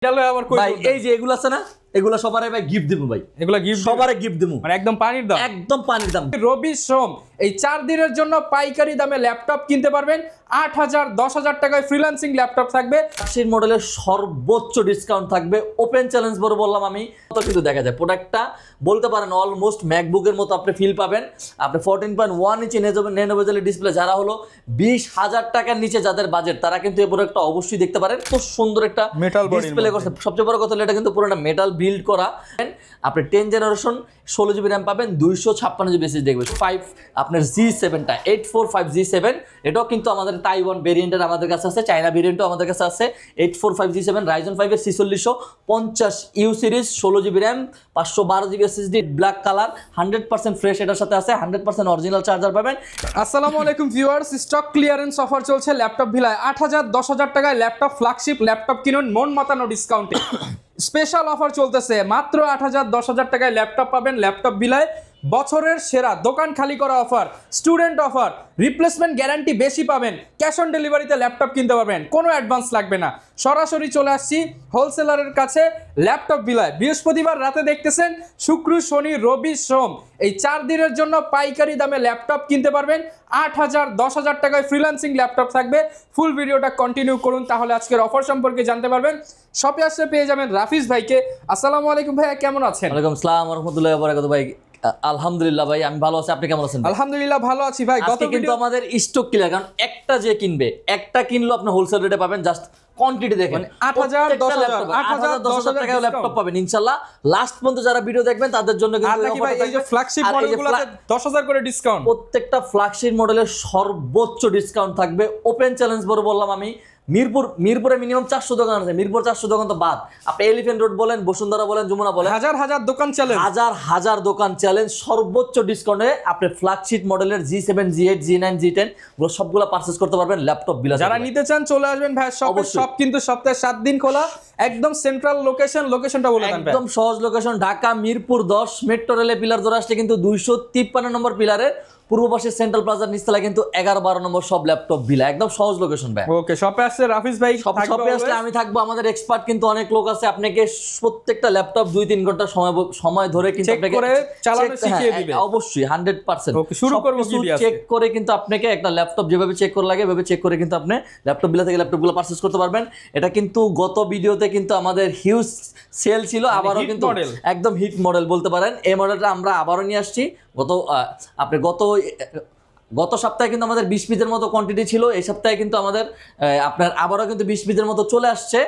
চলো আবার কই ভাই এই যে এগুলো আছে না, এগুলা সবারে ভাই গিফট দেবো ভাই, এগুলা গিফট সবারে গিফট দেবো, মানে একদম পানির দাম, একদম পানির দাম। রবি সোম এই 4 দিনের জন্য পাইকারি দামে ল্যাপটপ কিনতে পারবেন। 8,000 10,000 টাকায় ফ্রিল্যান্সিং ল্যাপটপ থাকবে। সেই মডেলের সর্বোচ্চ ডিসকাউন্ট থাকবে, ওপেন চ্যালেঞ্জ বড় বললাম আমি। তো কিন্তু দেখা যায় প্রোডাক্টটা বলতে পারেন অলমোস্ট ম্যাকবুকের মতো আপনি ফিল পাবেন। আপনি 14.1 ইঞ্চি ন্যানো বেজেল ডিসপ্লে, যারা হলো 20,000 টাকার নিচে যাদের বাজেট, তারা কিন্তু এই প্রোডাক্টটা অবশ্যই দেখতে পারেন। তো সুন্দর একটা মেটাল ডিসপ্লে করছে। সবচেয়ে বড় কথা হলো এটা কিন্তু পুরোটা মেটাল বিল্ড করা। আপনি 10 জেনারেশন 16 জিবি র্যাম পাবেন, 256 জিবি এসএসডি দেখবেন। 5 আপনার G7টা 845G7, এটাও কিন্তু আমাদের তাইওয়ান ভেরিয়েন্টের আমাদের কাছে আছে, চায়না ভেরিয়েন্টও আমাদের কাছে আছে। 845G7 Ryzen 5 এর 4650 you series 16 GB RAM 512 GB SSD, black colour, 100% fresh এটার সাথে আছে, 100% অরিজিনাল চার্জার পাবেন। আসসালামু আলাইকুম ভিউয়ার্স, স্টক ক্লিয়ারেন্স অফার চলছে ল্যাপটপ ভিলায়। 8,000 10,000 টাকায় ল্যাপটপ, ফ্ল্যাগশিপ ল্যাপটপ কিনুন মন মাতানো ডিসকাউন্টে। স্পেশাল অফার চলতেছে, মাত্র 8,000 10,000 টাকায় ল্যাপটপ পাবেন ল্যাপটপ ভিলায়। বছরের সেরা দোকান খালি করা offer, student offer, replacement guarantee বেশি পাবেন, ক্যাশ অন ডেলিভারিতে ল্যাপটপ কিনতে পারবেন, কোনো অ্যাডভান্স লাগবে না। সরাসরি চলে আসছি হোলসেলারের কাছে ল্যাপটপ ভিলায়। বৃহস্পতিবার রাতে দেখতেছেন, শুক্র শনি রবি সোম এই 4 দিনের জন্য পাইকারি দামে ল্যাপটপ কিনতে পারবেন। 8,000 10,000 টাকায় ফ্রিল্যান্সিং ল্যাপটপ থাকবে। ফুল ভিডিওটা কন্টিনিউ করুন, তাহলে আজকের অফার সম্পর্কে জানতে পারবেন। শপে আসলে পেয়ে যাবেন রাফিজ ভাইকে। আসসালামু আলাইকুম ভাইয়া, কেমন আছেন? ওয়ালাইকুম আসসালাম ওয়া রাহমাতুল্লাহি ওয়া বারাকাতুহু। ভাই আলহামদুলিল্লাহ ভাই, আমি ভালো আছি, আপনি কেমন আছেন? আলহামদুলিল্লাহ ভালো আছি ভাই। আজকে কিন্তু আমাদের স্টক ক্লিয়ার, কারণ একটা যে কিনবে, একটা কিনলো আপনি হোলসেল রেটে পাবেন। জাস্ট কোয়ান্টিটি দেখেন, 8,000 10,000 টাকা ল্যাপটপ পাবেন ইনশাআল্লাহ। লাস্ট পর্যন্ত যারা ভিডিও দেখবেন তাদের জন্য কিন্তু নাকি ভাই এই যে ফ্ল্যাগশিপ মডেলগুলোতে 10,000 করে ডিসকাউন্ট, প্রত্যেকটা ফ্ল্যাগশিপ মডেলের সর্বোচ্চ ডিসকাউন্ট থাকবে। ওপেন চ্যালেঞ্জ বড় বললাম আমি। মিরপুরে মিনিমাম 400 দোকান আছে, মিরপুর 400 দোকান তো বাদ, আপনি এলিফ্যান্ট রোড বলেন, বসুন্ধরা বলেন, যমুনা বলেন, হাজার দোকান চ্যালেঞ্জ, হাজার দোকান চ্যালেঞ্জ। সর্বোচ্চ ডিসকাউন্টে আপনি ফ্ল্যাগশিপ মডেলের G7 G8 G9 G10 গুলো সবগুলো পারচেজ করতে পারবেন ল্যাপটপ বিলা। যারা নিতে চান চলে আসবেন ভাই শপে। সব কিন্তু সপ্তাহে 7 দিন খোলা, একদম সেন্ট্রাল লোকেশনটা বলে দেন। একদম সহজ লোকেশন, ঢাকা মিরপুর 10 মেট্রো রেলে পিলার ধরে আসলে কিন্তু 253 নম্বর পিলারে পূর্ব পাশে সেন্ট্রাল প্লাজার নিচতলা কিন্তু 11-12 নম্বর সব ল্যাপটপ বিলা, একদম সহজ লোকেশন ভাই। ওকে, শপে আসলে রাফিজ ভাই, শপে আসলে আমি থাকবো, আমাদের এক্সপার্ট কিন্তু অনেক লোক আছে, আপনাকে প্রত্যেকটা ল্যাপটপ 2-3 ঘন্টা সময় ধরে কিন্তু আপনাকে চালানো শিখিয়ে দিবে অবশ্যই 100%। ওকে, শুরু করব কি দিয়ে? চেক করে কিন্তু আপনাকে একটা ল্যাপটপ যেভাবে চেক করা লাগে এভাবে চেক করে কিন্তু আপনি ল্যাপটপ বিলা থেকে ল্যাপটপগুলো পারচেজ করতে পারবেন। এটা কিন্তু গত ভিডিওতে কিন্তু আমাদের হিউজ সেল ছিল, আবারও কিন্তু একদম হিট মডেল বলতে পারেন। এই মডেলটা আমরা আবারও নিয়ে আসছি। গত সপ্তাহে কিন্তু আমাদের 20 পিসের মতো কোয়ান্টিটি ছিল, এই সপ্তাহে কিন্তু আমাদের আপনার আবারও কিন্তু 20 পিসের মতো চলে আসছে।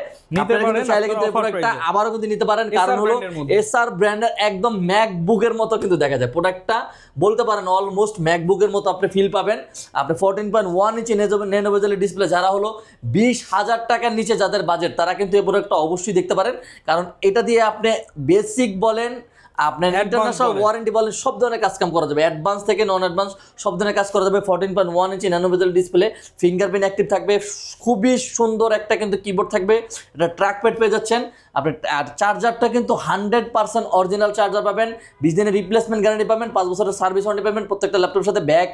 চাইলে কিন্তু প্রোডাক্টটা আবারও কিন্তু নিতে পারেন, কারণ হলো এসআর ব্র্যান্ডের একদম ম্যাকবুকের মতো কিন্তু দেখা যায় প্রোডাক্টটা, বলতে পারেন অলমোস্ট ম্যাকবুকের মতো আপনি ফিল পাবেন। আপনি 14.1 ইঞ্চি ন্যানো বেজেল ডিসপ্লে, যারা হলো 20,000 টাকার নিচে যাদের বাজেট, তারা কিন্তু এই প্রোডাক্টটা অবশ্যই দেখতে পারেন। কারণ এটা দিয়ে আপনি বেসিক বলেন, আপনার ইন্টারন্যাশনাল ওয়ারেন্টি বলেন, সব ধরনের কাজ কাম করা যাবে, অ্যাডভান্স থেকে নন অ্যাডভান্স সব ধরনের কাজ করা যাবে। 14.1 ইঞ্চি ন্যানো বেজেল ডিসপ্লে, ফিঙ্গারপ্রিন্ট অ্যাক্টিভ থাকবে, খুবই সুন্দর একটা কিন্তু কিবোর্ড থাকবে, এটা ট্র্যাকপ্যাড পেয়ে যাচ্ছেন আপনি। আর চার্জারটা কিন্তু 100% অরিজিনাল চার্জার পাবেন, 20 দিনের রিপ্লেসমেন্ট গ্যারান্টি পাবেন, 5 বছরের সার্ভিস ওয়ারেন্টি পাবেন। প্রত্যেকটা ল্যাপটপের সাথে ব্যাগ,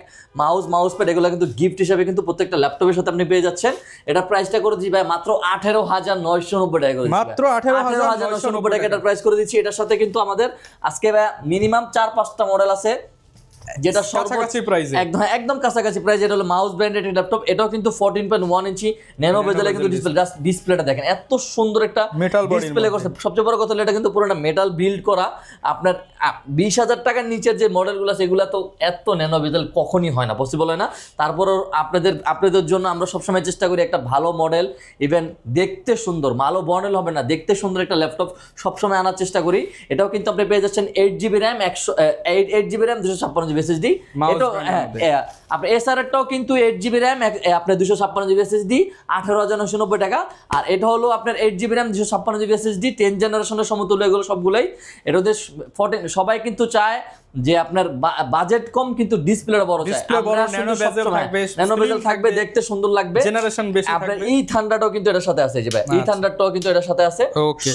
মাউস প্যাড এগুলো কিন্তু গিফট হিসেবে কিন্তু প্রত্যেকটা ল্যাপটপের সাথে আপনি পেয়ে যাচ্ছেন। এটা প্রাইসটা করে দিচ্ছি ভাই মাত্র 18,990 টাকা করে, মাত্র 18,990 টাকা এটার প্রাইস করে দিচ্ছি। এটার সাথে কিন্তু আমাদের আজকে মিনিমাম 4-5টা মডেল আছে, যেটা কাছাকাছি প্রাইস, একদম কাছাকাছি প্রাইস। এটা হলো মাউস ব্র্যান্ডেড ল্যাপটপ, এটাও কিন্তু 14.1 ইঞ্চি ন্যানো বেজেলে কিন্তু ডিসপ্লে। জাস্ট ডিসপ্লেটা দেখেন, এত সুন্দর একটা ডিসপ্লে করছে। সবচেয়ে বড় কথা হলো এটা কিন্তু পুরোটা মেটাল বিল্ড করা। আপনার 20,000 টাকার নিচের যে মডেলগুলো আছে এগুলো তো এত ন্যানো বেজেল কখনই হয় না, পসিবল হয় না। তারপরও আপনাদের জন্য আমরা সবসময় চেষ্টা করি একটা ভালো মডেল, ইভেন দেখতে সুন্দর, ভালো মডেল হবে না, দেখতে সুন্দর একটা ল্যাপটপ সবসময় আনার চেষ্টা করি। এটাও কিন্তু আপনি পেয়ে যাচ্ছেন 8GB RAM 8GB RAM 256 GB SSD. এটা আপনার এসআরটাও কিন্তু 8GB র্যাম আপনার 256 জিবি এসএসডি, 18,990 টাকা। আর এটা হলো আপনার 8GB র্যাম 256 জিবি এসএসডি, 10 জেনারেশনের সমতুল্য, এগুলো সবগুলোই। এটা ওদের সবাই কিন্তু চায় যে আপনার বাজেট কম কিন্তু ডিসপ্লেটা বড় চাই, ন্যানো বেজেল থাকবে, দেখতে সুন্দর লাগবে, জেনারেশন বেশি থাকবে। আপনার এই থান্ডারটাও কিন্তু এটার সাথে আছে, যে ভাই এই থান্ডারটাও কিন্তু এটার সাথে আছে।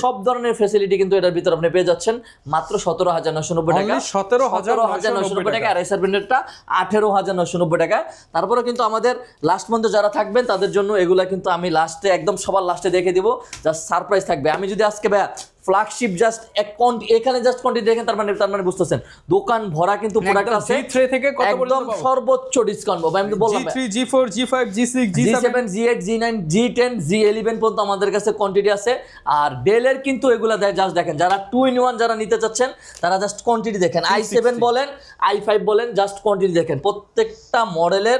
সব ধরনের ফ্যাসিলিটি কিন্তু এটার ভিতর আপনি পেয়ে যাচ্ছেন মাত্র 17,990 টাকা, 17,990 টাকা। আর এসআর ব্র্যান্ডেরটা 18,990 990 টাকা। তারপরে কিন্তু আমাদের লাস্ট পর্যন্ত যারা থাকবেন তাদের জন্য এগুলা কিন্তু আমি লাস্টে একদম সবার লাস্টে দেখে দিব, জাস্ট সারপ্রাইজ থাকবে। আমি যদি আজকে ভাইয়া ফ্ল্যাগশিপ জাস্ট এখানে জাস্ট কোয়ান্টিটি দেখেন, তার মানে বুঝতেছেন দোকান ভরা কিন্তু প্রোডাক্ট আছে। G3 থেকে কত একদম সর্বোচ্চ ডিসকাউন্ট পাবো। আমি তো বললাম G3 G4 G5 G6 G7 G8 G9 G10 G11 পর্যন্ত আমাদের কাছে কোয়ান্টিটি আছে। আর ডেলের কিন্তু এগুলা জাস্ট দেখেন, যারা 2-in-1 যারা নিতে চাচ্ছেন তারা জাস্ট কোয়ান্টিটি দেখেন, i7 বলেন i5 বলেন, জাস্ট কোয়ান্টিটি দেখেন। প্রত্যেকটা মডেলের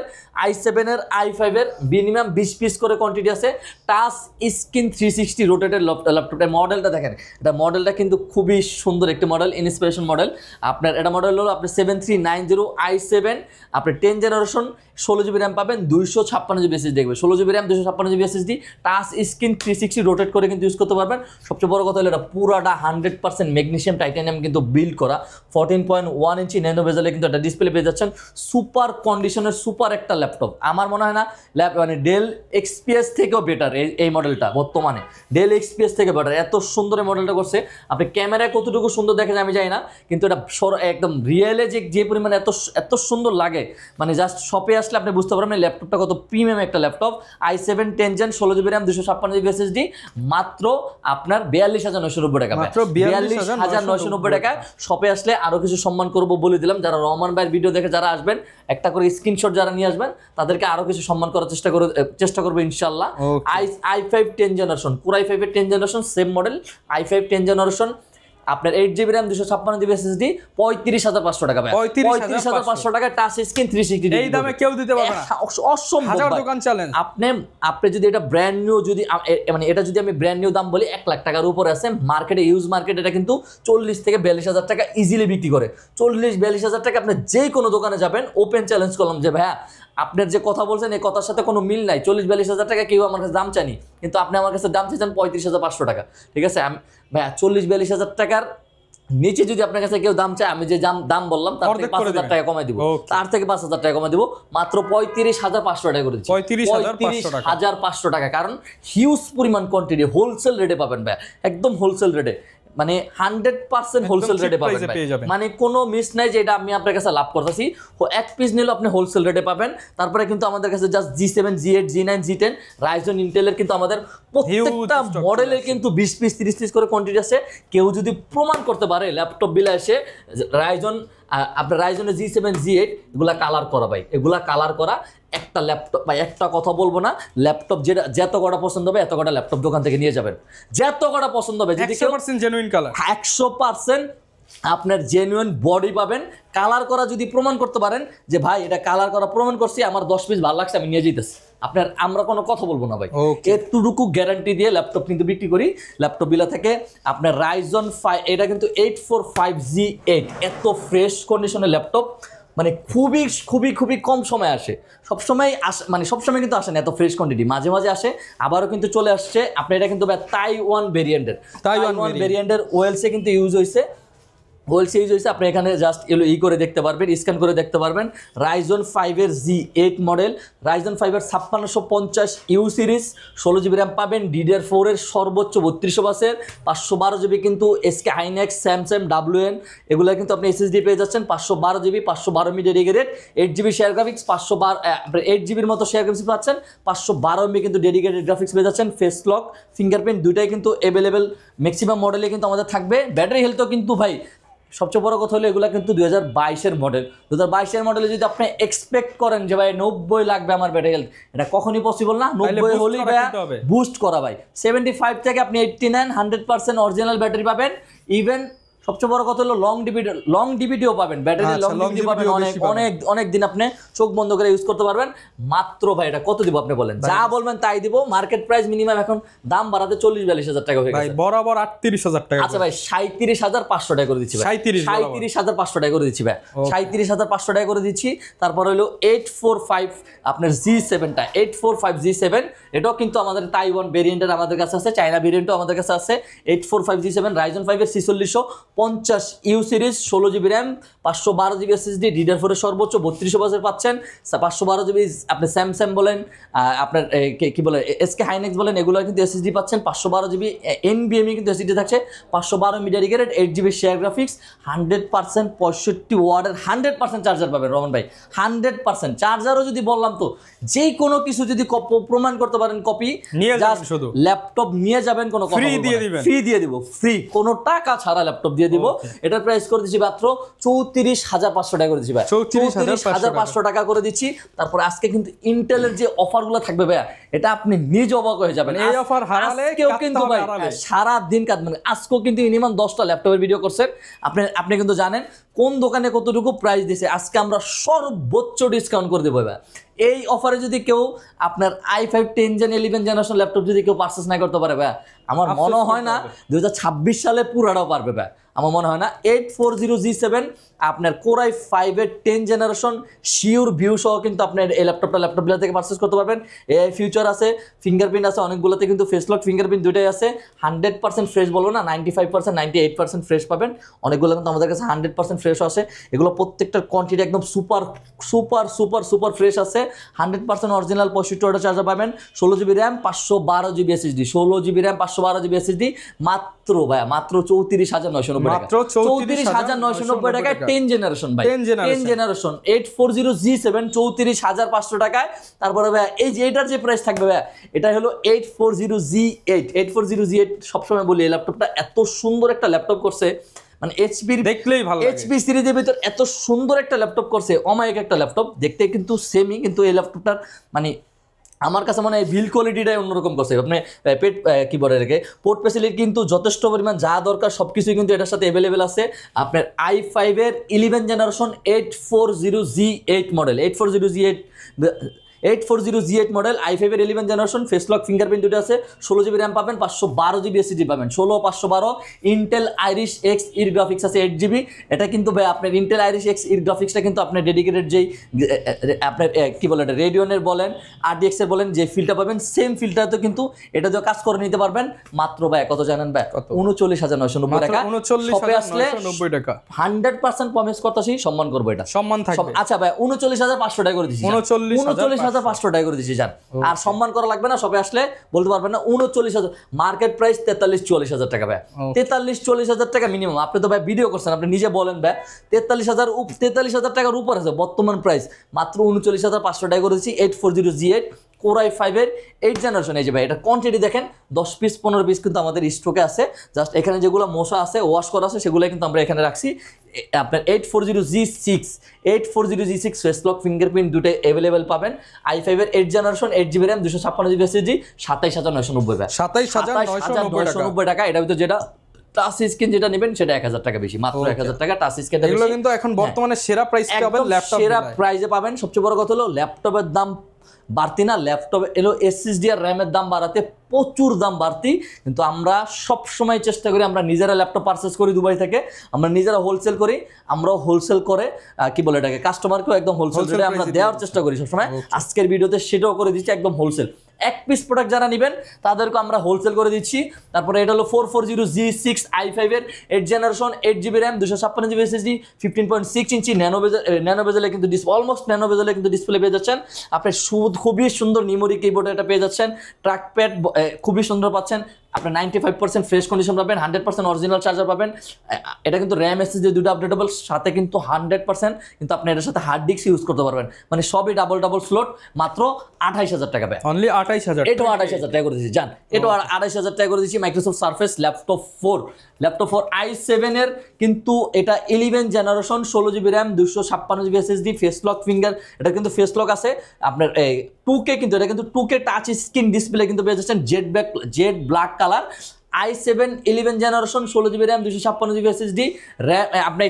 i7 এর i5 এর মিনিমাম 20 পিস করে কোয়ান্টিটি আছে। টাচ স্ক্রিন 360 রোটেটেড ল্যাপটপের মডেলটা দেখেন, এটা মডেলটা কিন্তু খুবই সুন্দর একটি মডেল, ইন্সপিরেশন মডেল। আপনার এটা মডেল হলো আপনার 7390 i7, আপনার 10 জেনারেশন, 16GB র্যাম পাবেন, 256GB SSD দেখবে, 16GB RAM 256GB SSD, touch screen 360 rotate করে কিন্তু ইউজ করতে পারবেন। সবচেয়ে বড় কথা হলো এটা পুরাটা 100% ম্যাগনেসিয়াম টাইটানিয়াম কিন্তু বিল্ড করা, 14.1 ইঞ্চি ন্যানো বেজেলে কিন্তু একটা ডিসপ্লে পেয়ে যাচ্ছেন। সুপার কন্ডিশনের সুপার একটা ল্যাপটপ, আমার মনে হয় না মানে ডেল এক্সপিএস থেকেও বেটার এই মডেলটা, বর্তমানে ডেল এক্সপিএস থেকে বেটার। এত সুন্দর এই মডেলটা করছে, আপনি ক্যামেরায় কতটুকু সুন্দর দেখে যায় আমি জানি না, কিন্তু এটা একদম রিয়েলে যে পরিমাণে এত সুন্দর লাগে, মানে জাস্ট শপে আসলে আপনি বুঝতে পারবেন ল্যাপটপটা কত প্রিমিয়াম একটা laptop. i7 10 gen 16GB RAM 256GB SSD, মাত্র আপনার 42,990 টাকা, মাত্র 42,990 টাকা। শপে আসলে আরো কিছু সম্মান করব বলে দিলাম। যারা রহমান ভাইয়ের ভিডিও দেখে যারা আসবেন, একটা করে স্ক্রিনশট যারা নিয়ে আসবেন তাদেরকে আরো কিছু সম্মান করার চেষ্টা করবো ইনশাআল্লাহ। i5 10 জেনারেশন, Core i5 এর 10 generation same model, i5 10 generation, আপনার 8GB র্যাম 256GB SSD, 35,500 টাকা ভাই, 35,500 টাকা, টাচ স্ক্রিন 360 এই দামে কেউ দিতে পারবে না, অসম্ভব। হাজার দোকান চ্যালেঞ্জ। আপনি যদি এটা ব্র্যান্ড নিউ, যদি মানে এটা যদি আমি ব্র্যান্ড নিউ দাম বলি 1 লাখ টাকার উপরে আছে মার্কেটে, ইউজ মার্কেট এটা কিন্তু 40 থেকে 42,000 টাকা ইজিলি বিক্রি করে। 40-42,000 টাকা আপনি যে কোনো দোকানে যাবেন, ওপেন চ্যালেঞ্জ করলাম যে ভাইয়া আপনার যে কথা বলছেন এই কথার সাথে কোনো মিল নাই, 40-42,000 টাকা কেউ আমার কাছে দাম চায়নি, কিন্তু আপনি আমার কাছে দাম চাইছেন 35,500 টাকা। ঠিক আছে, আমি ভাইয়া 40-42,000 টাকার নিচে যদি আপনার কাছে কেউ দাম চায়, আমি যে দাম বললাম তার থেকে 5,000 টাকা কমাই দিব, তার থেকে 5,000 টাকা কমাই দিব, মাত্র 35,500 টাকা করে দিচ্ছি, 35,500 টাকা। কারণ হিউজ পরিমাণ কোয়ান্টিটি হোলসেল রেটে পাবেন ভাই, একদম হোলসেল রেটে, মানে 100% হোলসেল রেটে পাবেন, মানে কোনো মিস নাই যে এটা আমি আপনার কাছে লাভ করতেছি। এক পিস নিলেও আপনি হোলসেল রেটে পাবেন। তারপরে কিন্তু আমাদের কাছে just G7 G8 G9 G10 Ryzen ইন্টেলের কিন্তু আমাদের প্রত্যেকটা মডেলের কিন্তু 20 পিস 30 পিস করে কোয়ান্টিটি আছে। কেউ যদি প্রমাণ করতে পারে ল্যাপটপ বিলা এসে আপনার রাইজনের G7 G8 এগুলা কালার করা ভাই, এগুলা কালার করা একটা ল্যাপটপ ভাই, একটা কথা বলবো না, ল্যাপটপ যেটা যত কটা পছন্দ হবে এত কটা ল্যাপটপ দোকান থেকে নিয়ে যাবেন, যত কটা পছন্দ হবে, যদি 100% জেনুইন কালার, 100% আপনার জেনুইন বডি পাবেন। কালার করা যদি প্রমাণ করতে পারেন যে ভাই এটা কালার করা প্রমাণ করছি, আমার 10 পিস ভালো লাগছে আমি নিয়ে যেতেছি, আমরা কোনো কথা বলবো না ভাই, এতটুকু গ্যারান্টি দিয়ে ল্যাপটপ কিন্তু বিক্রি করি। ল্যাপটপ বিলা থেকে আপনার রাইজন 5, এটা কিন্তু 845G8, এত ফ্রেশ কন্ডিশনের ল্যাপটপ, মানে খুবই খুবই খুবই কম সময় আসে, সবসময় আসে, মানে সবসময় কিন্তু আসে না এত ফ্রেশ কোয়ান্টিটি, মাঝে মাঝে আসে, আবারও কিন্তু চলে আসছে। আপনার এটা কিন্তু তাইওয়ান ভেরিয়েন্টের ওয়েলসে কিন্তু ইউজ হয়েছে, হোলসেল ইউজ হয়েছে। আপনি এখানে জাস্ট করে দেখতে পারবেন, স্ক্যান করে দেখতে পারবেন। Ryzen 5 G8 model, Ryzen 5 5650 you series, 16GB RAM পাবেন, DDR4 সর্বোচ্চ 3200 বাসের, 512GB কিন্তু SK Hynix, স্যামসাং, WN এগুলো কিন্তু আপনি SSD পেয়ে যাচ্ছেন, 512GB 512MB dedicated, 8GB share graphics, 8GBর মতো শেয়ার গ্রাফিক্স পাচ্ছেন, 512MB কিন্তু ডেডিকেটেড গ্রাফিক্স পেয়ে যাচ্ছেন, ফেস লক, ফিঙ্গারপ্রিন্ট দুইটাই কিন্তু অ্যাভেলেবেল ম্যাক্সিমাম মডেলে কিন্তু আমাদের থাকবে। ব্যাটারি হেলথও কিন্তু ভাই সবচেয়ে বড় কথা হলো এগুলো কিন্তু 2022-এর মডেল, 2022-এর মডেলে যদি আপনি এক্সপেক্ট করেন যে ভাই 90 লাগবে আমার ব্যাটারি হেলথ, এটা কখনই পসিবল না। 90 হলেই ভাই বুস্ট করা ভাই, 75 থেকে আপনি 89 100% অরিজিনাল ব্যাটারি পাবেন। ইভেন সবচেয়ে বড় কথা হলো লং ডিভিডিও পাবেন, ব্যাটারি লং ডিভিডি পাবেন, অনেক দিন আপনি চোখ বন্ধ করে ইউজ করতে পারবেন। মাত্র ভাই এটা কত দিব আপনি বলেন, যা বলবেন তাই দিব। মার্কেট প্রাইস মিনিমাম এখন দাম বাড়াতে 40-42 টাকা হয়ে গেছে ভাই, বরাবর 38,000 টাকা। আচ্ছা ভাই 37,500 টাকা করে দিচ্ছি ভাই, 37,500 টাকা করে দিচ্ছি ভাই, 37,500 টাকা করে দিচ্ছি। তারপর হলো 845 আপনার G7টা, 845 G7 এটাও কিন্তু আমাদের তাইওয়ান ভেরিয়েন্টের আমাদের কাছে আছে, চায়না ভেরিয়েন্টও আমাদের কাছে আছে। 845 G7 রাইজন 5 এর 4600 50 you series 16 GB RAM 512 GB SSD DDR4 এর সর্বোচ্চ 32 বছর পাচ্ছেন 512 জিবি আপনি স্যামসাং বলেন আপনার কি বলে এসকে হাইনেক্স বলেন এগুলো কিন্তু এসএসডি পাচ্ছেন 512 জিবি এনবিএমই কিন্তু এসএসডি থাকছে 512 মিডিয়া রিগেটেড 8 জিবি শেয়ার গ্রাফিক্স 100% 65 ওয়াটের 100% চার্জার পাবেন রহমান ভাই 100% চার্জারও যদি বললাম তো যে কোনো কিছু যদি প্রমাণ করতে পারেন কপি নিয়ে যাবেন শুধু ল্যাপটপ নিয়ে যাবেন কোনো ফ্রি দিয়ে দিবেন ফ্রি দিয়ে দিব ফ্রি কোনো টাকা ছাড়া ল্যাপটপ দিয়ে দিব এটার প্রাইস করে দিচ্ছি মাত্র 34500 টাকা করে দিচ্ছি ভাই 34500 টাকা করে দিচ্ছি তারপর আজকে কিন্তু ইন্টেলের যে অফারগুলো থাকবে ভাই এটা আপনি নিজে অবাক হয়ে যাবেন এই অফার হারালে কেউ কিন্তু ভাই সারা দিন কাটবেন আজকেও কিন্তু মিনিমাম 10টা ল্যাপটপের ভিডিও করছেন আপনি কিন্তু জানেন কোন দোকানে কতটুকু প্রাইস দিয়েছে আজকে আমরা সর্বোচ্চ ডিসকাউন্ট করে দেবো ভাই এই অফারে যদি কেউ আপনার i5 10 জেন 11 জেনারেশন ল্যাপটপ যদি কেউ পারচেজ না করতে পারে ভাই আমার মনে হয় না 2026 সালে পুরাটাও পারবে ভাই আমার মনে হয় না 840G7 আপনার Core i5 এর 10 জেনারেশন শিওর ভিউ সহ কিন্তু আপনার এই ল্যাপটপগুলো থেকে পারচেজ করতে পারবেন এআই ফিউচার আছে ফিঙ্গারপ্রিন্ট আছে অনেকগুলোতে কিন্তু ফেস লক ফিঙ্গারপ্রিন্ট দুটোই আছে 100% ফ্রেশ বলবো না 95% 98% ফ্রেশ পাবেন অনেকগুলো কিন্তু আমাদের কাছে 100% ফ্রেশ আছে এগুলো প্রত্যেকটার কোয়ান্টিটি একদম super super super super fresh আছে 100% অরিজিনাল 65 ওয়াটের চার্জার পাবেন 16 GB RAM 512 GB SSD 16 GB RAM 512 GB SSD মাত্র ভাই মাত্র 34990 টাকা 34990 টাকায় 10 জেনারেশন ভাই 10 জেনারেশন 840G7 34500 টাকায় তারপরে ভাই এই যে এটার যে প্রাইস থাকবে ভাই এটা হলো 840G8 সবসময় বলি এই ল্যাপটপটা এত সুন্দর একটা ল্যাপটপ করছে মানে এইচপির দেখলেই ভালো লাগে এইচপি সিরিজের ভিতর এত সুন্দর একটা ল্যাপটপ করছে অমায়িক একটা ল্যাপটপ দেখতে কিন্তু সেমই কিন্তু এই ল্যাপটপটার মানে আমার কাছে মনে হয় বিল কোয়ালিটিটাই অন্যরকম করছে আপনি কি বলে রেখে পোর্ট ফ্যাসিলিটি কিন্তু যথেষ্ট পরিমাণ যা দরকার সব কিছুই কিন্তু এটার সাথে অ্যাভেলেবেল আছে আপনার i5 এর 11 generation 840G8 model 840G8 model i5 এর 11 জেনারেশন ফেস লক ফিঙ্গারপ্রিন্ট দুটো আছে 16 জিবি র্যাম পাবেন 512 জিবি এসএসডি পাবেন 512 ইন্টেল আইরিশ এক্স ইর গ্রাফিক্স আছে 8 জিবি এটা কিন্তু ভাই আপনার ইন্টেল আইরিশ এক্স ইর গ্রাফিক্সটা কিন্তু আপনার ডেডিকেটেড যেই আপনার কি বলে এটা রেডিয়নের বলেন আরডিএক্স এর বলেন যে ফিলটা পাবেন সেম ফিলটাতে কিন্তু এটা দিয়ে কাজ করে নিতে পারবেন মাত্র ভাই কত জানেন ভাই 39990 টাকা 39990 টাকা 100% প্রমিস করতেছি সম্মান করব এটা সম্মান থাকবে আচ্ছা ভাই 39500 টাকা করে দিছি 39500 টাকা করে দিছি জান আর সম্মান করা লাগবে না সবে আসলে বলতে পারবেন না 39000 মার্কেট প্রাইস 43-40000 টাকা ভাই 43-40000 টাকা মিনিমাম আপনি তো ভাই ভিডিও করছেন আপনি নিজে বলেন ভাই 43,000 টাকার উপর আছে বর্তমান প্রাইস মাত্র 39500 টাকা করে দিছি 840G8 Core i5 এর 8 জেনারেশন এই যে ভাই এটা কোয়ান্টিটি দেখেন 10 পিস 15 পিস কিন্তু আমাদের স্টকে আছে জাস্ট এখানে যেগুলো মশা আছে ওয়াশ করা আছে সেগুলো কিন্তু আমরা এখানে রাখছি আপনার 840G6 ফেস লক ফিঙ্গারপ্রিন্ট দুটো अवेलेबल পাবেন i5 এর 8 generation 8 GB RAM 256 GB SSD 27990 ভাই 27990 টাকা এটা ভিতর যেটা টাচ স্ক্রিন যেটা নেবেন সেটা 1000 টাকা বেশি মাত্র 1000 টাকা টাচ স্ক্রিন এগুলো কিন্তু এখন বর্তমানে সেরা প্রাইস পাবেন ল্যাপটপ সেরা প্রাইসে পাবেন সবচেয়ে বড় কথা হলো ল্যাপটপের দাম বাড়তি না ল্যাপটপ এলো এসএসডি আর র্যামের দাম বাড়াতে প্রচুর দাম বাড়তি কিন্তু আমরা সব সময় চেষ্টা করি আমরা নিজেরা ল্যাপটপ পারচেজ করি দুবাই থেকে আমরা নিজেরা হোলসেল করি আমরাও হোলসেল করে কি বলে এটাকে কাস্টমারকেও একদম হোলসেল রেটে আমরা দেওয়ার চেষ্টা করি সবসময় আজকের ভিডিওতে সেটাও করে দিচ্ছি একদম হোলসেল এক পিস প্রোডাক্ট যারা নেবেন তাদেরকে আমরা হোলসেল করে দিচ্ছি তারপরে এটা হলো 440G6 i5 এর 8 generation 8 GB RAM 256 GB SSD 15.6 inch nano বেজেলে কিন্তু অলমোস্ট ন্যানো বেজেলে কিন্তু ডিসপ্লে পেয়ে যাচ্ছেন আপনি খুবই সুন্দর নিমোরি কিবোর্ড এটা পেয়ে যাচ্ছেন ট্র্যাকপ্যাড খুবই সুন্দর পাচ্ছেন আপনি 95% ফ্রেশ কন্ডিশন পাবেন 100% অরিজিনাল চার্জার পাবেন এটা কিন্তু র্যাম এসএসডি দুটো আপডেটেবল সাথে কিন্তু 100% কিন্তু আপনি এটার সাথে হার্ড ডিস্ক ইউজ করতে পারবেন মানে সবই ডাবল স্লট মাত্র 28000 টাকা পায় অনলি 28000 এটাও 28000 টাকা করে দিয়েছি জান এটাও 28000 টাকা করে দিয়েছি মাইক্রোসফট সারফেস ল্যাপটপ 4 i7 এর কিন্তু এটা 11 generation 16 GB RAM 256 GB SSD face lock finger এটা কিন্তু ফেস লক আছে আপনার 2K কিন্তু এটা কিন্তু 2K টাচ স্ক্রিন ডিসপ্লে কিন্তু পেয়ে যাচ্ছেন jade black colour i7 11 generation 16 GB RAM 256 GB SSD RAM আপনি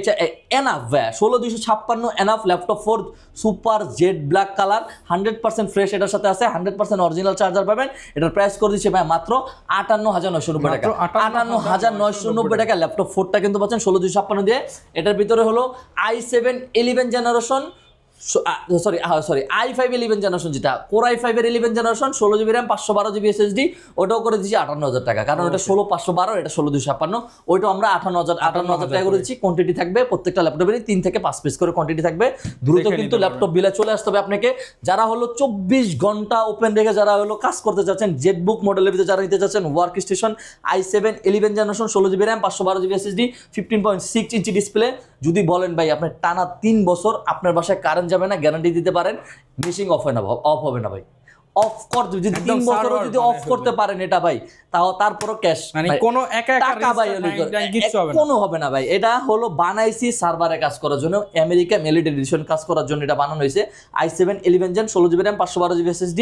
enough 16 enough laptop 4 super jade black colour 100% fresh এটার সাথে আছে 100% অরিজিনাল চার্জার পাবেন এটার প্রাইস করে দিচ্ছে ভাই মাত্র 58990 টাকা 58990 টাকা ল্যাপটপ 4টা কিন্তু পাচ্ছেন 16 256 দিয়ে এটার ভিতরে হলো i7 11 generation sorry i5 11 generation, যেটা কোর i5 এর 11 generation 16GB RAM 512GB SSD, ওটাও করে দিচ্ছি 58,000 টাকা, কারণ ওটা 16512, এটা 16256, ওইটাও আমরা 58,000 টাকা করে দিচ্ছি। কোয়ান্টিটি থাকবে প্রত্যেকটা ল্যাপটপেরই 3 থেকে 5 পিস করে কোয়ান্টিটি থাকবে। দ্রুত কিন্তু ল্যাপটপ বিলে চলে আসতে হবে আপনাকে। যারা হলো 24 ঘন্টা ওপেন রেখে যারা হলো কাজ করতে চাচ্ছেন, জেটবুক মডেলের ভিতরে যারা নিতে চাচ্ছেন, work station i7 11 generation 16GB RAM 512GB SSD 15.6 inch display, যদি বলেন ভাই আপনার টানা 3 বছর আপনার বাসায় কারেন্ট যাবে না, গ্যারান্টি দিতে পারেন, মেশিং অফ হবে না ভাই। অফ করতে যদি 3 বছর যদি অফ করতে পারেন এটা ভাই, তাও তারপরও ক্যাশ, মানে কোনো একা টাকা ভাই কোনো হবে না ভাই। এটা হলো বানাইছি সার্ভারে কাজ করার জন্য, আমেরিকা মিলিটারি এডিশন কাজ করার জন্য এটা বানানো হয়েছে। i7 11 gen 16GB RAM 512GB SSD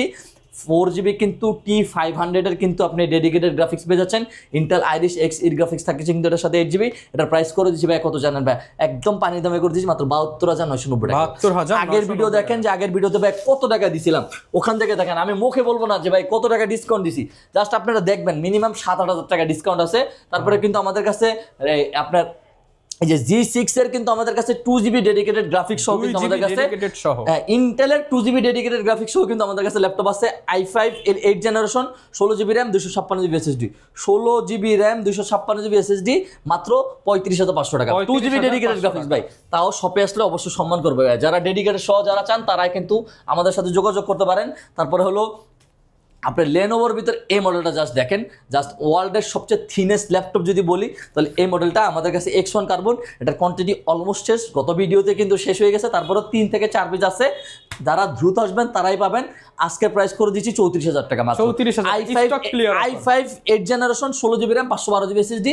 4GB কিন্তু T500 এর কিন্তু আপনি ডেডিকেটেড গ্রাফিক্স পেয়ে যাচ্ছেন। ইন্টেল আইরিশ এক্স এর গ্রাফিক্স থাকছে কিন্তু এটার সাথে 8GB। এটার প্রাইস করে দিচ্ছি ভাই কত জানেন ভাই? একদম পানির দামে করে দিচ্ছি মাত্র 72,990 টাকা। 72,990। আগের ভিডিও দেখেন যে আগের ভিডিওতে ভাই কত টাকা দিছিলাম, ওখান থেকে দেখেন। আমি মুখে বলবো না যে ভাই কত টাকা ডিসকাউন্ট দিছি, জাস্ট আপনারা দেখবেন মিনিমাম 7-8,000 টাকা ডিসকাউন্ট আছে। তারপরে কিন্তু আমাদের কাছে আপনার এই যে G6 এর কিন্তু আমাদের কাছে 2GB ডেডিকেটেড গ্রাফিক্স সহ কিন্তু আমাদের কাছে ইন্টেলের 2GB ডেডিকেটেড গ্রাফিক্স সহ কিন্তু আমাদের কাছে ল্যাপটপ আছে। i5 এর 8 generation 16GB RAM 256GB SSD 16GB RAM 256GB SSD মাত্র 35,500 টাকা। 2GB ডেডিকেটেড গ্রাফিক্স ভাই, তাও শপে আসলে অবশ্যই সম্মান করবে ভাই। যারা ডেডিকেটেড সহ যারা চান তারাই কিন্তু আমাদের সাথে যোগাযোগ করতে পারেন। তারপরে হলো আপনার লেনোভোর ভিতর এই মডেলটা জাস্ট দেখেন, জাস্ট ওয়ার্ল্ডের সবচেয়ে থিনেস্ট ল্যাপটপ যদি বলি তাহলে এই মডেলটা আমাদের কাছে X1 কার্বন। এটার কোয়ান্টিটি অলমোস্ট শেষ, গত ভিডিওতে কিন্তু শেষ হয়ে গেছে। তারপরেও 3 থেকে 4 পিস আছে, যারা দ্রুত আসবেন তারাই পাবেন। আজকে প্রাইস করে দিচ্ছি 34,000 টাকা মাত্র। i5 8 generation 16GB RAM 512GB SSD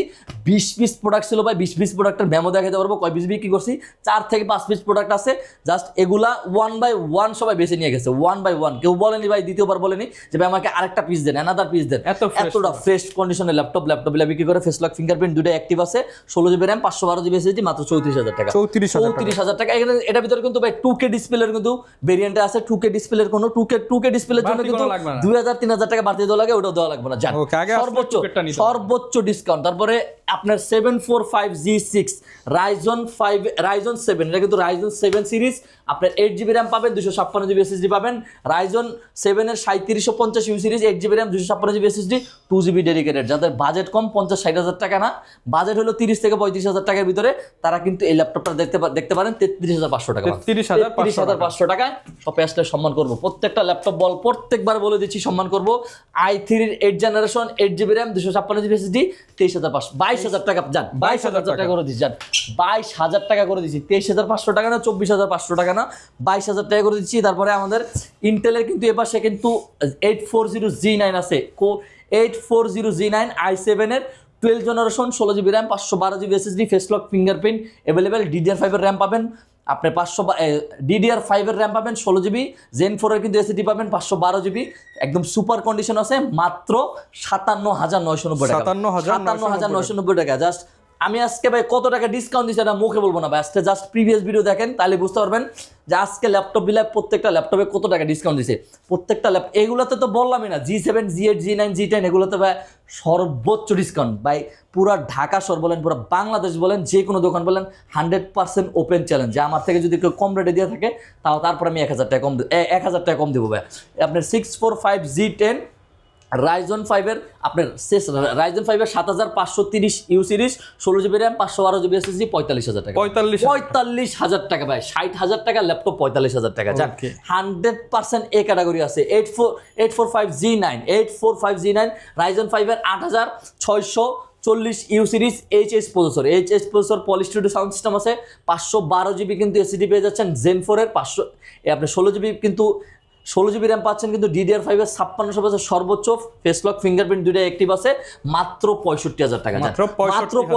20 piece product ছিল ভাই। 20 পিস প্রোডাক্টের মেমো দেখাতে পারবো কয় পিস বিক্রি করছি। 4 থেকে 5 পিস প্রোডাক্ট আছে, জাস্ট এগুলা 1 বাই 1 সবাই বেছে নিয়ে গেছে। 1 বাই 1 কেউ বলেনি ভাই, দ্বিতীয়বার বলেনি যে ভাই আমাকে আরেকটা পিস দেন, অ্যানাদার পিস দেন। এতটা ফ্রেশ কন্ডিশনের ল্যাপটপগুলো বিক্রি করে। ফেস লক ফিঙ্গারপ্রিন্ট দুটো অ্যাক্টিভ আছে, 16GB RAM 512GB SSD মাত্র 34,000 টাকা। 34,000 টাকা। এখানে এটার ভিতরে কিন্তু ভাই 2K ডিসপ্লের কিন্তু ভেরিয়েন্ট আছে। 2K ডিসপ্লের কোনো 2K ডিসপ্লের জন্য কিন্তু 2,000-3,000 টাকা বাড়তি দেওয়া লাগে, ওটাও দেওয়া লাগবে না। জান সর্বোচ্চ ডিসকাউন্ট। তারপরে আপনার 745G6 Ryzen 7, এটা কিন্তু Ryzen 7 সিরিজ। আপনার 8GB RAM পাবেন, 256GB SSD পাবেন। Ryzen 7 এর 3750U series 8GB RAM 256GB SSD 2GB dedicated. যাদের বাজেট কম 50-60,000 টাকা না, বাজেট হলো 30 থেকে 35,000 টাকার ভিতরে, তারা কিন্তু এই ল্যাপটপটা দেখতে পারেন 33,500 টাকা। 33,500 টাকায় শপে আসলে সম্মান করবো। প্রত্যেকটা ল্যাপটপ প্রত্যেকবার বলে দিচ্ছি সম্মান করবো। i3 এর 8 generation 8GB RAM 256GB SSD 22,000 টাকা। যান 22,000 টাকা করে দিচ্ছি, যান 22,000 টাকা করে দিচ্ছি। 23,500 টাকা না, 24,500 টাকা না, 22,000 টাকা করে দিচ্ছি। তারপরে আমাদের ইন্টেলের কিন্তু এপাশে কিন্তু 840G9 আছে, 840G9 i7 এর 12 generation 16GB RAM 512GB SSD face lock fingerprint available. DDR5 এর র্যাম পাবেন আপনি, DDR5 এর র্যাম পাবেন 16GB। Zen 4 এর কিন্তু SSD পাবেন 512GB। একদম সুপার কন্ডিশন আছে, মাত্র 57,990 টাকা। 57,990 টাকা। জাস্ট আমি আজকে ভাই কত টাকা ডিসকাউন্ট দিচ্ছি এটা মুখে বলবো না ভাই, আজকে জাস্ট প্রিভিয়াস ভিডিও দেখেন তাহলে বুঝতে পারবেন যে আজকে ল্যাপটপ বিলায় প্রত্যেকটা ল্যাপটপে কত টাকা ডিসকাউন্ট দিচ্ছে। প্রত্যেকটা ল্যাপটপ এগুলোতে তো বললামই না, G7 G8 G9 G10 এগুলোতে ভাই সর্বোচ্চ ডিসকাউন্ট ভাই। পুরা ঢাকা শহর বলেন, পুরো বাংলাদেশ বলেন, যে কোনো দোকান বলেন 100% ওপেন চ্যালেঞ্জ যে আমার থেকে যদি কেউ কম রেটে দিয়ে থাকে তারপর আমি 1,000 টাকা কম দেবো ভাই। আপনার 645G10 Ryzen 5 এর আপনার Ryzen 5 এর 7530U series 16GB RAM 512GB SSD 45,000 টাকা। 45,000 টাকা ভাই। 60,000 টাকা ল্যাপটপ 45,000 টাকা। যান 100% এ ক্যাটাগরি আছে। 845G9 Ryzen 5 এর 8640U series HS processor Poly Studio sound system আছে। 512GB কিন্তু SSD পেয়ে যাচ্ছেন। Zen 4 এর 500 আপনার 16GB কিন্তু 16GB RAM পাচ্ছেন কিন্তু DDR5 এর 5600 সর্বোচ্চ ফেস লক ফিঙ্গারপ্রিন্ট দুটো অ্যাক্টিভ আছে মাত্র 65,000 টাকা। মাত্র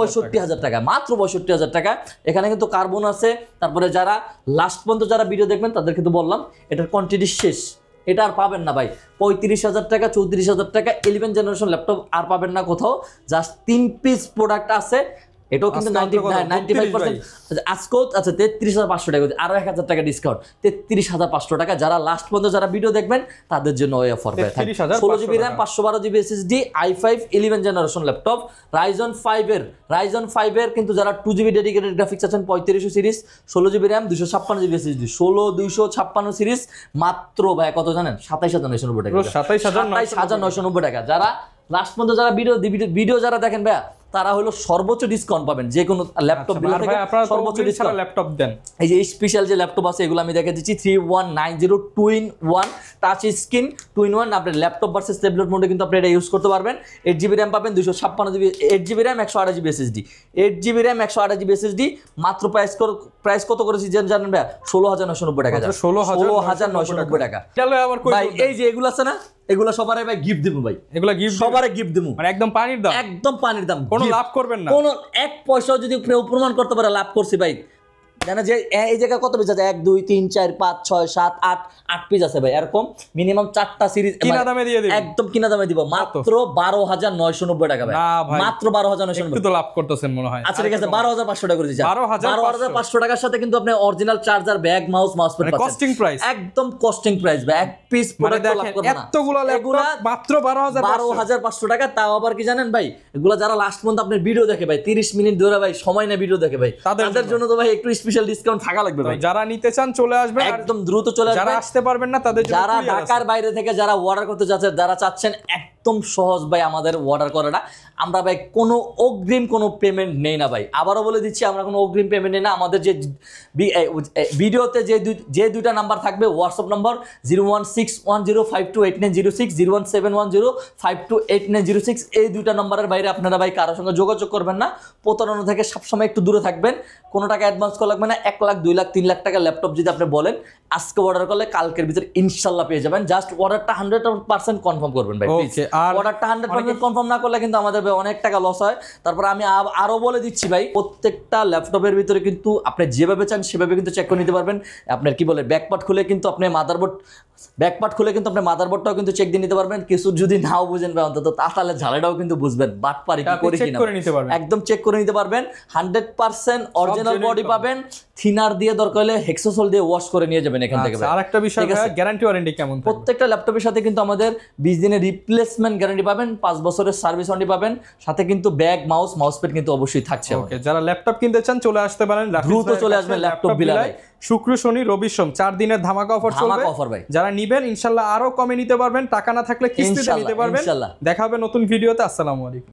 65,000 টাকা, মাত্র 65,000 টাকা। এখানে কিন্তু কার্বন আছে। তারপরে যারা লাস্ট পর্যন্ত যারা ভিডিও দেখবেন তাদের কিন্তু বললাম এটার কোয়ান্টিটি শেষ, এটা আর পাবেন না ভাই। 35,000 টাকা 34,000 টাকা 11 জেনারেশন ল্যাপটপ আর পাবেন না কোথাও। জাস্ট 3 পিস প্রোডাক্ট আছে, এটাও কিন্তু আজকে কত? 95% আজকেও আচ্ছা 33,500 টাকা, আরো 1,000 টাকা ডিসকাউন্ট, 33,500 টাকা। যারা লাস্ট পর্যন্ত যারা ভিডিও দেখবেন তাদের জন্য ওই অফার ভাই। 16 GB RAM 512 GB SSD i5 11 generation laptop, Ryzen 5 এর কিন্তু যারা 2 জিবি ডেডিকেটেড গ্রাফিক্স আছেন 3500 series, 16 GB RAM 256 GB SSD, 256 series মাত্র ভাই কত জানেন? 27,990 টাকা, 27,990 টাকা। যারা লাস্ট পর্যন্ত যারা ভিডিও যারা দেখেন ভাই তারা হলো সর্বোচ্চ ডিসকাউন্ট পাবেন যে কোনো ল্যাপটপ বিল থেকে, সর্বোচ্চ ডিসকাউন্ট ল্যাপটপ দেন। এই যে স্পেশাল যে ল্যাপটপ আছে এগুলো আমি দেখে দিচ্ছি 3190 2-in-1 টাচ স্ক্রিন 2-in-1। আপনি ল্যাপটপ ভার্সেস ট্যাবলেট মোডে কিন্তু আপনি এটা ইউজ করতে পারবেন। 8 জিবি র্যাম পাবেন 256 GB, 8 GB RAM 128 GB SSD, 8 GB RAM 128 GB SSD মাত্র প্রাইস কত করেছি জানেন ভাই? 16,990 টাকা, 16,990 টাকা। ভাই এই যে এগুলো আছে না, এগুলো সবারই ভাই গিফট দিব ভাই, এগুলো গিফট সবারই গিফট দিব, মানে একদম পানির দাম, একদম পানির দাম, কোনো লাভ করবেন না, কোনো এক পয়সাও যদি প্রমাণ করতে পারে লাভ করছি ভাই। জানা যে এই জায়গায় কত পিস আছে? 1 2 3 4 5 6 7 8 পিস আছে ভাই। এরকম মিনিমাম 4টা সিরিজ কিনা দামে দিয়ে দিব, একদম কিনা দামে দিব মাত্র 12,990 টাকা ভাই, মাত্র 12,990। একটু তো লাভ করতেছেন মনে হয়। আচ্ছা ঠিক আছে 12,500 টাকা করে দিচ্ছি। 12,500 টাকার সাথে কিন্তু আপনি original charger, bag, mouse pad পাচ্ছেন, কস্টিং প্রাইস, একদম কস্টিং প্রাইস ভাই। এক পিস প্রোডাক্ট লাভ করবেন না, এতগুলো ল্যাপটপ মাত্র 12,500 টাকা। তাও আবার কি জানেন ভাই, এগুলো যারা লাস্ট পর্যন্ত আপনার ভিডিও দেখে ভাই 30 মিনিট ধরে ভাই সময় না ভিডিও দেখে ভাই, তাদের জন্য তো ভাই একটু স্পেশাল ডিসকাউন্ট থাকা লাগবে ভাই। যারা নিতে চান চলে আসবেন, একদম দ্রুত চলে আসবেন। যারা আসতে পারবেন না তাদের জন্য, যারা ঢাকার বাইরে থেকে যারা অর্ডার করতে যাচ্ছেন, যারা চাচ্ছেন একদম সহজ ভাই আমাদের অর্ডার করাটা, আমরা ভাই কোনো অগ্রিম কোনো পেমেন্ট নেই না ভাই। আবারও বলে দিচ্ছি আমরা কোনো অগ্রিম পেমেন্ট নেই না। আমাদের যে ভিডিওতে যে দুইটা নাম্বার থাকবে, হোয়াটসঅ্যাপ নাম্বার 01610528906, 01710528906, এই দুইটা নাম্বারের বাইরে আপনারা ভাই কারোর সঙ্গে যোগাযোগ করবেন না। প্রতারণা থেকে সবসময় একটু দূরে থাকবেন। কোনো টাকা অ্যাডভান্স করা লাগবে না। 1 লাখ 2 লাখ 3 লাখ টাকা ল্যাপটপ যদি আপনি বলেন আজকে অর্ডার করলে কালকের ভিতরে ইনশাল্লাহ পেয়ে যাবেন। জাস্ট অর্ডারটা 100% কনফার্ম করবেন ভাই প্লিজ। অর্ডারটা 100% কনফার্ম না করলে কিন্তু আমাদের অনেক টাকা লস হয়। তারপর আমি আরো বলে দিচ্ছি ভাই, প্রত্যেকটা ল্যাপটপের ভিতরে কিন্তু আপনি যেভাবে চান সেভাবে কিন্তু চেক করে নিতে পারবেন। আপনার কি বলে ব্যাকপার্ট খুলে কিন্তু আপনি মাদারবোর্ডটাও কিন্তু চেক দিয়ে নিতে পারবেন। কিছু যদি নাও বুঝেন ভাই অন্তত তাহলে ঝালেটাও কিন্তু বুঝবেন, বাটপারি কি করে কিনা একদম চেক করে নিতে পারবেন। 100% অরিজিনাল বডি পাবেন। থিনার দিয়ে দরকার হলে হেক্সোসোল দিয়ে ওয়াশ করে নিয়ে যাবেন এখান থেকে। আর একটা বিষয়, গ্যারান্টি ওয়ারেন্টি কেমন? প্রত্যেকটা ল্যাপটপের সাথে কিন্তু আমাদের 20 দিনের রিপ্লেসমেন্ট গ্যারান্টি পাবেন, 5 বছরের সার্ভিস ওয়ারেন্টি পাবেন, সাথে কিন্তু ব্যাগ, মাউস প্যাড কিন্তু অবশ্যই থাকছে। ওকে, যারা ল্যাপটপ কিনতে চান চলে আসতে পারেন, দ্রুত চলে আসবেন ল্যাপটপ বিলায়। শুক্র, শনি, রবি, সোম 4 দিনের ধামাকা অফার চলবে। যারা নিবেন ইনশাআল্লাহ আরো কমে নিতে পারবেন, টাকা না থাকলে কিস্তিতে নিতে পারবেন। দেখা হবে নতুন ভিডিওতে। আসসালামু আলাইকুম।